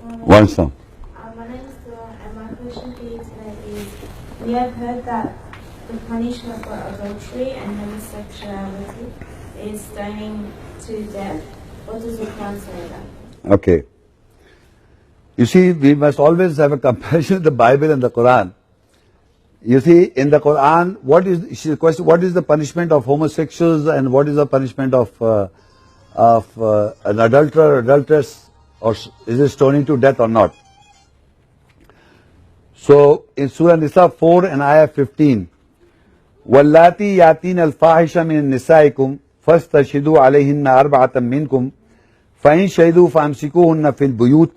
One song. My name is Taurah, and my question for you today is, we have heard that the punishment for adultery and homosexuality is stoning to death. What does the Quran say about that? Okay. You see, we must always have a comparison with the Bible and the Quran. You see, in the Quran, what is the punishment of homosexuals and what is the punishment of an adulterer or adulteress, or is it stoning to death or not? So, in Surah Nisa 4 and Ayah 15, وَاللَّاتِي يَأْتِينَ الْفَاحِشَ مِنْ نِسَائِكُمْ فَاسْتَشْهِدُوا عَلَيْهِنَّ أَرْبَعَةً مِّنْكُمْ فَإِنْ شَهِدُوا فَأَمْسِكُوهُنَّ فِي الْبُيُوتِ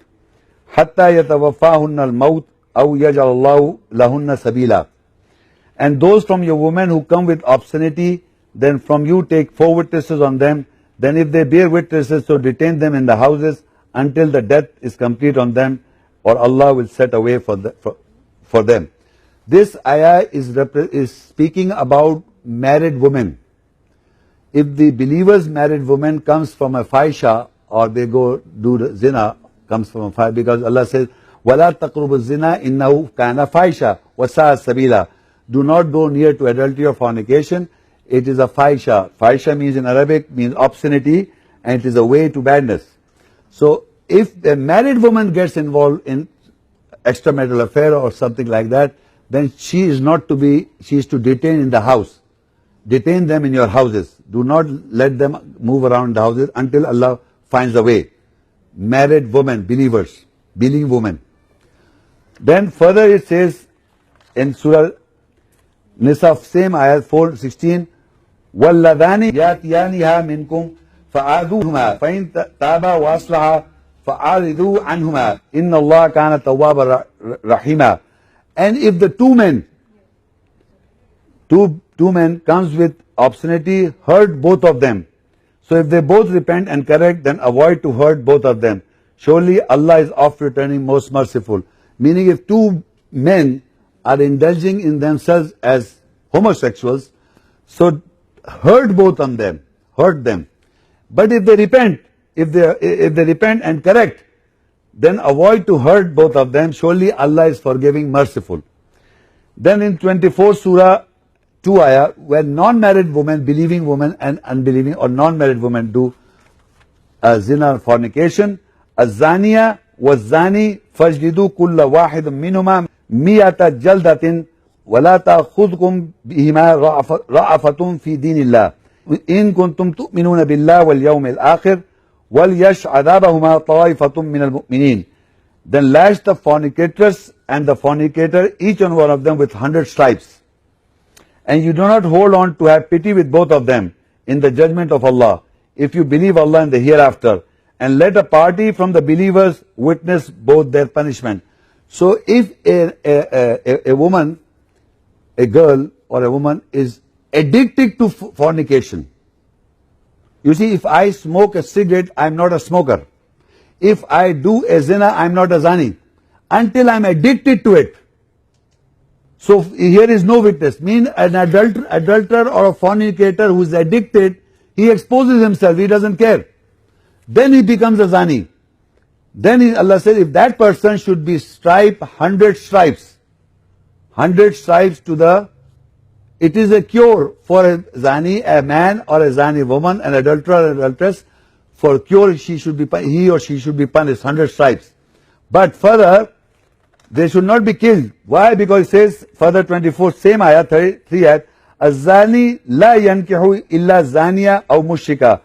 حَتَّى يَتَوَفَّاهُنَّ الْمَوْتُ أَوْ يَجْعَلَ اللَّهُ لَهُنَّ سَبِيلًا. And those from your women who come with obscenity, then from you take 4 witnesses on them. Then if they bear witnesses, so detain them in the houses until the death is complete on them, or Allah will set a way for them. This ayah is speaking about married women. If the believer's married woman comes from a fahisha, or they go do the zina, comes from a fahisha, because Allah says, وَلَا تَقْرُبُ الزِّنَا إِنَّهُ كَانَ فَاحِشًا وَسَاءَ سَبِيلًا. Do not go near to adultery or fornication. It is a fahisha. Fahisha means in Arabic, means obscenity, and it is a way to badness. So, if a married woman gets involved in extramarital affair or something like that, then she is to detain in the house. Detain them in your houses. Do not let them move around the houses until Allah finds a way. Married women, believers, believing women. Then further it says in Surah Nisa, same ayah 4:16, وَالَّذَانِ يَأْتِيَانِهَا مِنْكُمْ فَآذُوهُمَا فَإِنْ تَابَا وَأَصْلَحَا فَأَعْرِضُوا عَنْهُمَا إِنَّ اللَّهَ كَانَ تَوَّابًا رَحِيمًا. And if the two men comes with obscenity, hurt both of them. So if they both repent and correct, then avoid to hurt both of them. Surely Allah is oft returning, most merciful. Meaning, if two men are indulging in themselves as homosexuals, so hurt both of them, hurt them. But if they repent, if they repent and correct, then avoid to hurt both of them. Surely Allah is forgiving, merciful. Then in 24 Surah 2 ayah, where non-married women, believing women and unbelieving or non-married women do zina or fornication, الزانية والزاني فاجلدوا كل واحد منهما 100 جلدة ولا تأخذكم بهما رأفة في دين الله إن كنتم تؤمنون بالله واليوم الآخر وَلْيَشْ عَذَابَهُمَا طَائِفَةٌ مِّنَ الْمُؤْمِنِينَ. Then lash the fornicatress and the fornicator, each and one of them with 100 stripes. And you do not hold on to have pity with both of them in the judgment of Allah, if you believe Allah in the hereafter, and let a party from the believers witness both their punishment. So if a woman, a girl or a woman is addicted to fornication, you see, if I smoke a cigarette, I am not a smoker. If I do a zina, I am not a zani. Until I am addicted to it. So here is no witness. Mean an adulterer or a fornicator who is addicted, he exposes himself, he doesn't care. Then he becomes a zani. Then Allah says, if that person should be striped 100 stripes. 100 stripes to the... It is a cure for a zani, a man or a zani woman, an adulterer or adulteress. For cure, he or she should be punished 100 stripes. But further, they should not be killed. Why? Because it says, further 24, same ayah, 33 ayat, الزاني لا ينكح إلا زانية أو مشركة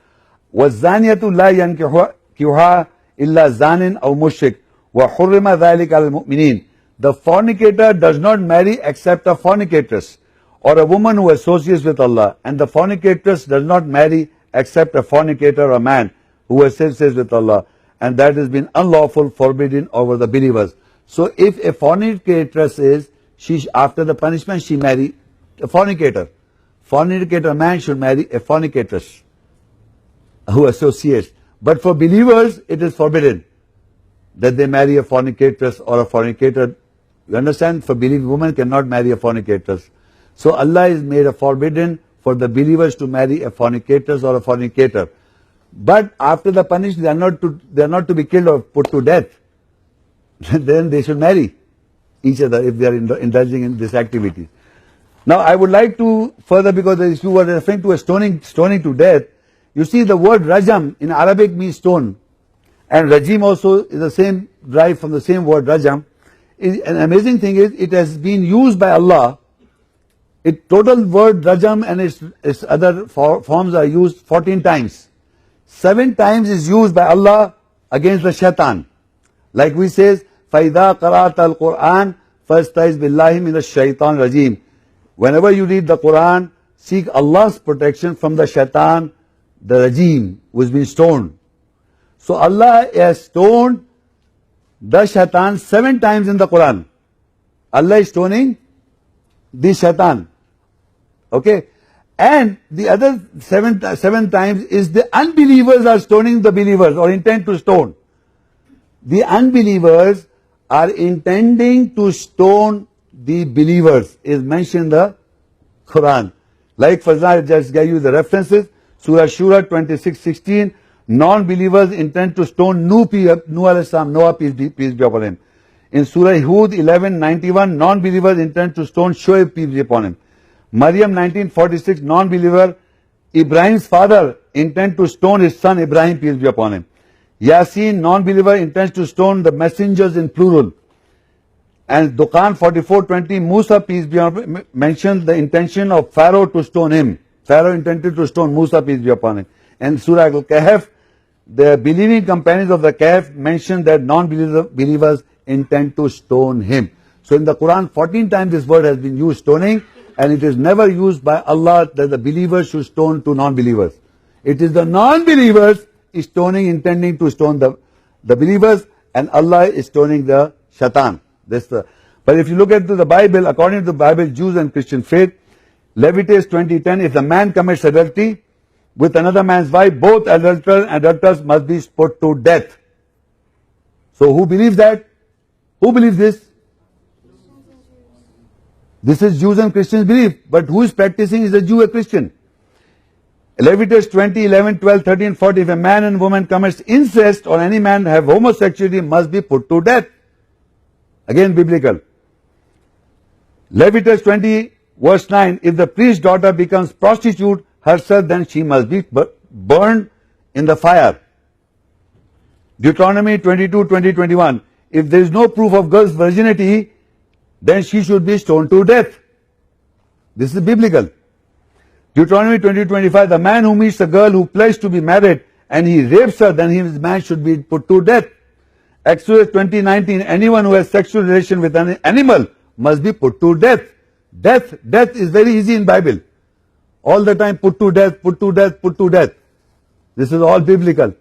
والزانية لا ينكحها إلا زان أو مشرك وحرم ذلك على المؤمنين. The fornicator does not marry except a fornicatress, or a woman who associates with Allah, and the fornicatress does not marry except a fornicator or a man who associates with Allah, and that has been unlawful, forbidden over the believers. So if a fornicatress is, after the punishment she marry a fornicator. Fornicator man should marry a fornicatress who associates. But for believers it is forbidden that they marry a fornicatress or a fornicator. You understand? For believing women cannot marry a fornicatress. So Allah has made a forbidden for the believers to marry a fornicatress or a fornicator. But after the punishment, they are not to be killed or put to death. then they should marry each other if they are indulging in this activity. Now I would like to further, because if you were referring to a stoning to death, you see the word rajam in Arabic means stone, and rajim also is the same, derived from the same word rajam. An amazing thing is it has been used by Allah. Total word rajam and its other forms are used 14 times. 7 times is used by Allah against the shaitan. Like we says, فَإِذَا قَرَأْتَ الْقُرْآنَ فَاسْتَعِذْ بِاللَّهِ مِنَ الشَّيْطَانِ الرَّجِيمِ. Whenever you read the Quran, seek Allah's protection from the shaitan, the rajim, who has been stoned. So Allah has stoned the shaitan 7 times in the Quran. Allah is stoning the shaitan. Okay? And the other 7 times is the unbelievers are stoning the believers, or intend to stone. The unbelievers are intending to stone the believers, is mentioned in the Quran. Like for example, I just gave you the references. Surah Shura 26:16, non-believers intend to stone Noah peace be upon him. In Surah Hud 11:91, non-believers intend to stone Shoaib peace be upon him. MARYAM 19:46, non-believer Ibrahim's father intend to stone his son Ibrahim peace be upon him. YASEEN, non-believer intends to stone the messengers in plural. And DUKHAN 44:20, Musa peace be upon him, mentions the intention of Pharaoh to stone him. Pharaoh intended to stone Musa peace be upon him. And Surah Al-KAHAF, the believing companions of the Kahf mention that non-believers intend to stone him. So in the Quran 14 times this word has been used, stoning, and it is never used by Allah that the believers should stone to non-believers. It is the non-believers is stoning, intending to stone the believers, and Allah is stoning the shaitan. But if you look at the Bible, according to the Bible, Jews and Christian faith, Leviticus 20:10, if the man commits adultery with another man's wife, both adulterers must be put to death. So who believes that? Who believes this? This is Jews and Christians belief. But who is practicing is a Jew, a Christian. Leviticus 20, 11, 12, 13, 40, if a man and woman commits incest or any man have homosexuality, must be put to death. Again biblical. Leviticus 20 verse 9, if the priest's daughter becomes prostitute herself, then she must be burned in the fire. Deuteronomy 22, 20, 21, if there is no proof of girl's virginity, then she should be stoned to death. This is biblical. Deuteronomy 20, 25, the man who meets a girl who pledged to be married and he rapes her, then his man should be put to death. Exodus 20, 19, anyone who has sexual relation with an animal must be put to death. Death is very easy in Bible. All the time put to death, put to death, put to death. This is all biblical.